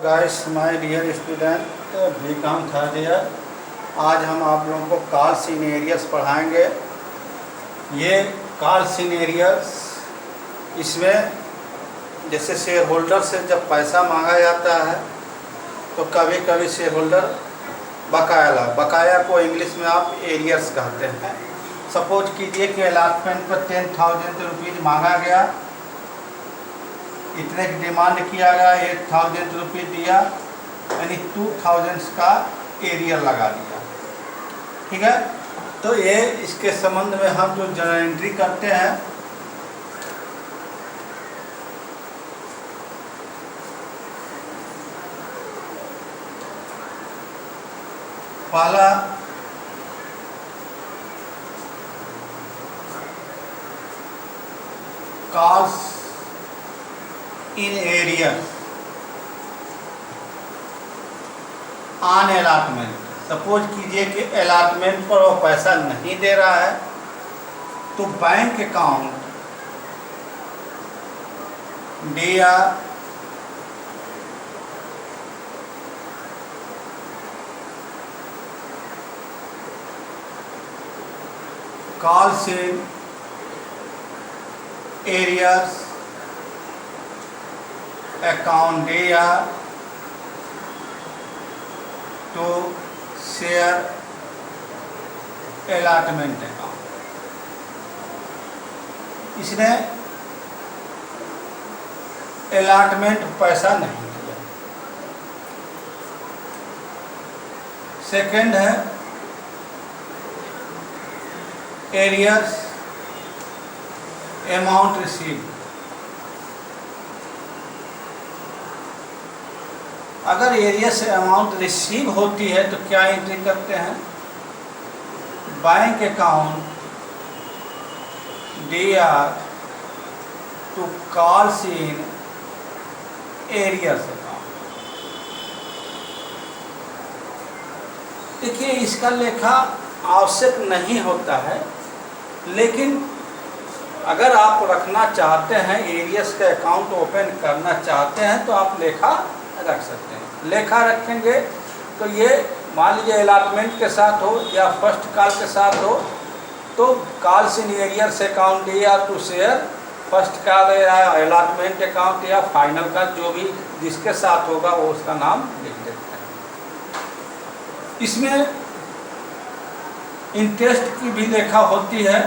Guys my dear student BCom third year. आज हम आप लोगों को कॉल सिनेरियस पढ़ाएंगे। ये कॉल सिनेरियस, इसमें जैसे शेयर होल्डर से जब पैसा मांगा जाता है तो कभी कभी शेयर होल्डर बकाया को इंग्लिश में आप एरियर्स कहते हैं। सपोज कीजिए कि अलॉटमेंट पर 10,000 रुपीज़ मांगा गया, इतने की डिमांड किया गया, 8,000 रुपये दिया, यानी 2,000 का एरियर लगा दिया। ठीक है, तो ये इसके संबंध में हम जो जर्नल एंट्री करते हैं, पहला calls in arrear on allotment. Suppose कीजिए कि अलॉटमेंट पर वो पैसा नहीं दे रहा है, तो बैंक अकाउंट दिया कॉल्स इन एरियर्स account दिया तो शेयर अलॉटमेंट अकाउंट। इसने अलॉटमेंट पैसा नहीं दिया। सेकंड है एरियर्स अमाउंट रिसीव। अगर एरिया से अमाउंट रिसीव होती है तो क्या एंट्री करते हैं? Bank account DR to calls in arrears account. देखिए, इसका लेखा आवश्यक नहीं होता है, लेकिन अगर आप रखना चाहते हैं, एरियर्स का अकाउंट ओपन करना चाहते हैं, तो आप लेखा रख सकते हैं। लेखा रखेंगे तो ये मान लीजिए अलॉटमेंट के साथ हो या फर्स्ट कॉल के साथ हो, तो कॉल्स इन एरियर्स अकाउंट या टू शेयर फर्स्ट कॉल या अलॉटमेंट अकाउंट या फाइनल का जो भी जिसके साथ होगा वो उसका नाम लिख देते हैं। इसमें इंटरेस्ट की भी लेखा होती है,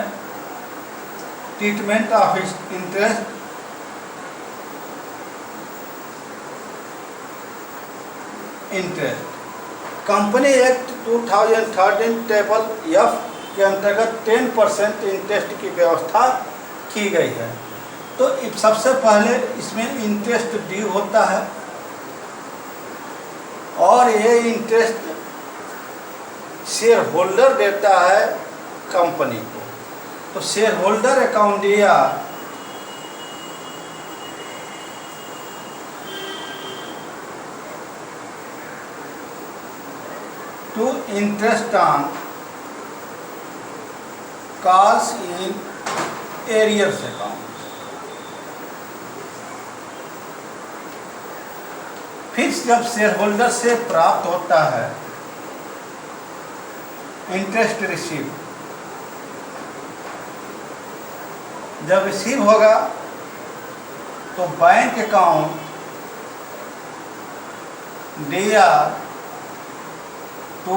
treatment of interest. Interest company act 2013 table F के अंतर्गत 10% इंटरेस्ट की व्यवस्था की गई है। तो सबसे पहले इसमें इंटरेस्ट ड्यू होता है और ये इंटरेस्ट शेयर होल्डर देता है कंपनी को। तो शेयर होल्डर अकाउंट दिया to interest on calls in arrears account। फिर जब शेयर होल्डर से प्राप्त होता है इंटरेस्ट रिसीव, जब रिसीव होगा तो बैंक अकाउंट दिया टू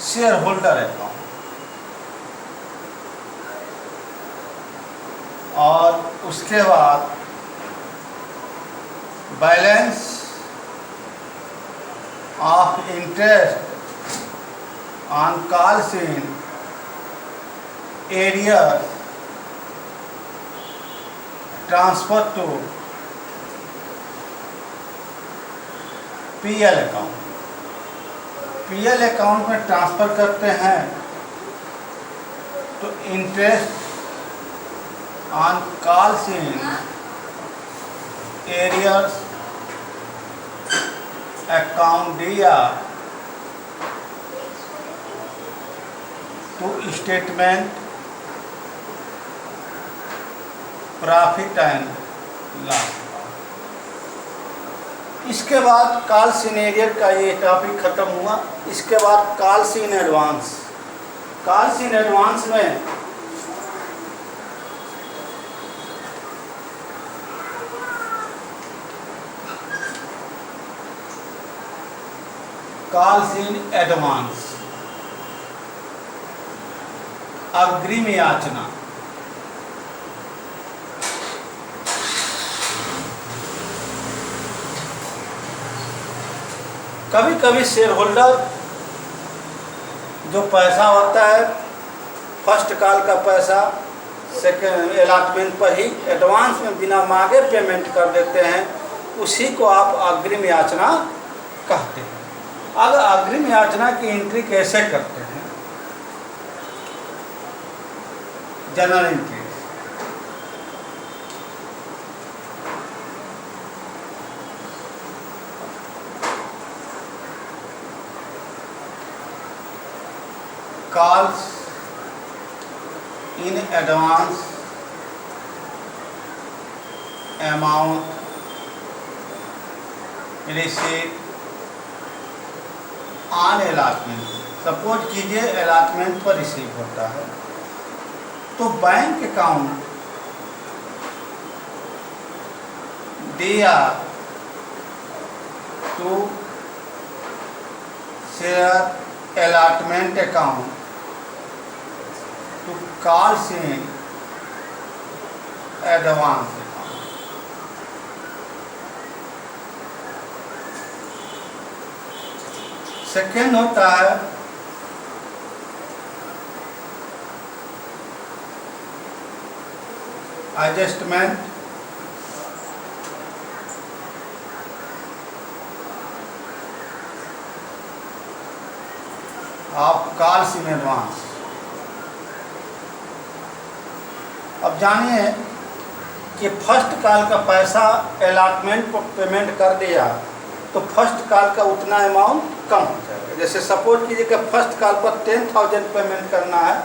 शेयर होल्डर अकाउंट, और उसके बाद balance of interest on calls in arrear transfer to PL account. PL account में ट्रांसफ़र करते हैं तो interest on calls in arrears account दिया to statement profit and loss. इसके बाद कॉल्स इन एरियर का ये टॉपिक खत्म हुआ। इसके बाद calls in advance. Calls in advance में कॉल्स इन एडवांस, अग्रिम याचना। कभी कभी शेयर होल्डर जो पैसा होता है फर्स्ट कॉल का पैसा सेकेंड अलॉटमेंट पर ही एडवांस में बिना मांगे पेमेंट कर देते हैं, उसी को आप अग्रिम याचना कहते हैं। अब अग्रिम याचना की एंट्री कैसे करते हैं? General entry. calls in advance amount received on allotment। Suppose कीजिए अलॉटमेंट पर रिसीव होता है तो बैंक अकाउंट दिया to share allotment account to calls in advance account। Second होता है adjustment of calls in advance. अब जानिए कि फर्स्ट कॉल का पैसा अलॉटमेंट पर पेमेंट कर दिया तो फर्स्ट कॉल का उतना अमाउंट कम हो जाएगा। जैसे सपोज कीजिए कि फर्स्ट कॉल पर 10,000 पेमेंट करना है,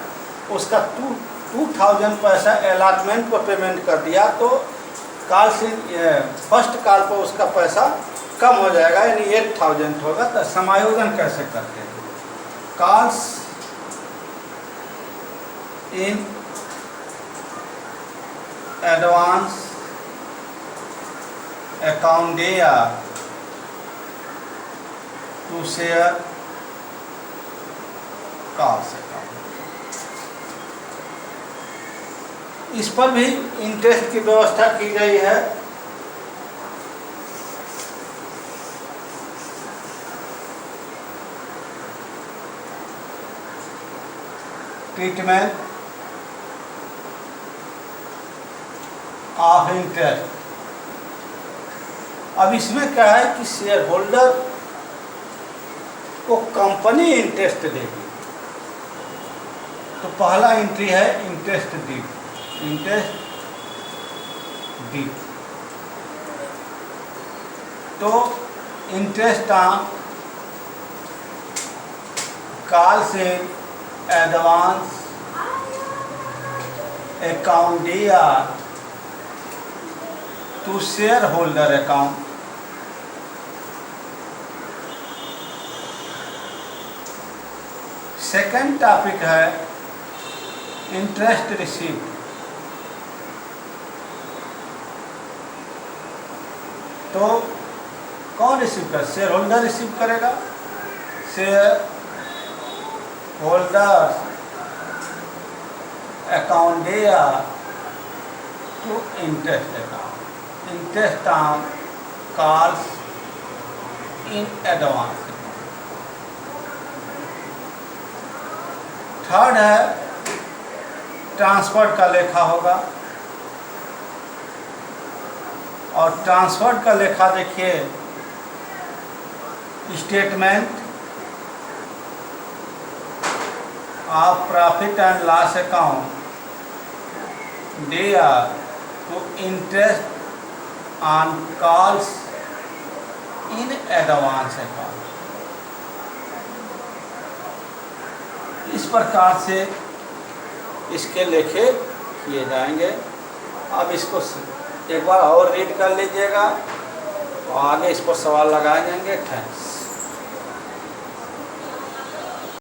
उसका 2,000 पैसा अलॉटमेंट पर पेमेंट कर दिया तो कॉल से फर्स्ट कॉल पर उसका पैसा कम हो जाएगा, यानी 8,000 होगा। तो समायोजन कैसे करते हैं? कॉल्स इन एडवांस अकाउंट दिया टू शेयर कॉल्स अकाउंट। इस पर भी इंटरेस्ट की व्यवस्था की गई है। Treatment of interest. अब इसमें क्या है कि शेयर होल्डर को कंपनी इंटरेस्ट देगी। तो पहला एंट्री है इंटरेस्ट ड्यू। इंटरेस्ट ड्यू तो इंटरेस्ट ऑन कॉल से एडवांस अकाउंट दिया to share holder account. Second topic है इंटरेस्ट रिसीव। तो कौन रिसीव कर? शेयर होल्डर रिसीव करेगा। शेयर होल्डर अकाउंट दिया to interest account. Interest on calls in advance. Third है ट्रांसफर का लेखा होगा। और ट्रांसफर का लेखा देखिए, statement of profit and loss account दिया to interest on calls in advance account. इस प्रकार से इसके लेखे किए जाएंगे। अब इसको एक बार और रीड कर लीजिएगा और आगे इस पर सवाल लगाए जाएंगे। थैंक्स।